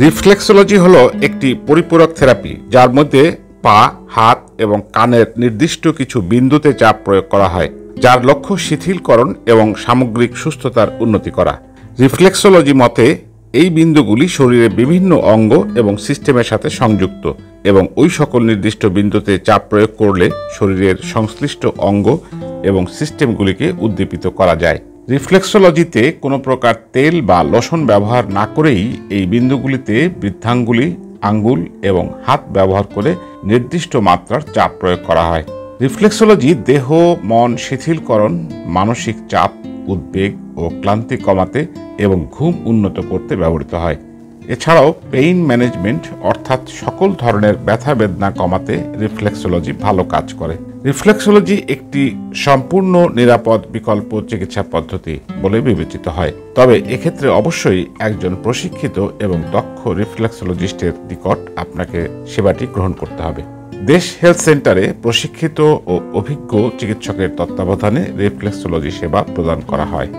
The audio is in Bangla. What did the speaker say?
রিফ্লেক্সোলজি হলো একটি পরিপূরক থেরাপি যার মধ্যে পা, হাত এবং কানের নির্দিষ্ট কিছু বিন্দুতে চাপ প্রয়োগ করা হয়, যার লক্ষ্য শিথিলকরণ এবং সামগ্রিক সুস্থতার উন্নতি করা। রিফ্লেক্সোলজি মতে এই বিন্দুগুলি শরীরের বিভিন্ন অঙ্গ এবং সিস্টেমের সাথে সংযুক্ত এবং ওই সকল নির্দিষ্ট বিন্দুতে চাপ প্রয়োগ করলে শরীরের সংশ্লিষ্ট অঙ্গ এবং সিস্টেমগুলিকে উদ্দীপিত করা যায়। রিফ্লেক্সোলজিতে কোনো প্রকার তেল বা লোশন ব্যবহার না করেই এই বিন্দুগুলিতে বৃদ্ধাঙ্গুলি, আঙ্গুল এবং হাত ব্যবহার করে নির্দিষ্ট মাত্রার চাপ প্রয়োগ করা হয়। রিফ্লেক্সোলজি দেহ মন শিথিলকরণ, মানসিক চাপ, উদ্বেগ ও ক্লান্তি কমাতে এবং ঘুম উন্নত করতে ব্যবহৃত হয়। এছাড়াও পেইন ম্যানেজমেন্ট অর্থাৎ সকল ধরনের ব্যথা বেদনা কমাতে রিফ্লেক্সোলজি ভালো কাজ করে। রিফ্লেক্সোলজি একটি সম্পূর্ণ নিরাপদ বিকল্প চিকিৎসা পদ্ধতি বলে বিবেচিত হয়, তবে এক্ষেত্রে অবশ্যই একজন প্রশিক্ষিত এবং দক্ষ রিফ্লেক্সোলজিস্টের নিকট আপনাকে সেবাটি গ্রহণ করতে হবে। দেশ হেলথ সেন্টারে প্রশিক্ষিত ও অভিজ্ঞ চিকিৎসকের তত্ত্বাবধানে রিফ্লেক্সোলজি সেবা প্রদান করা হয়।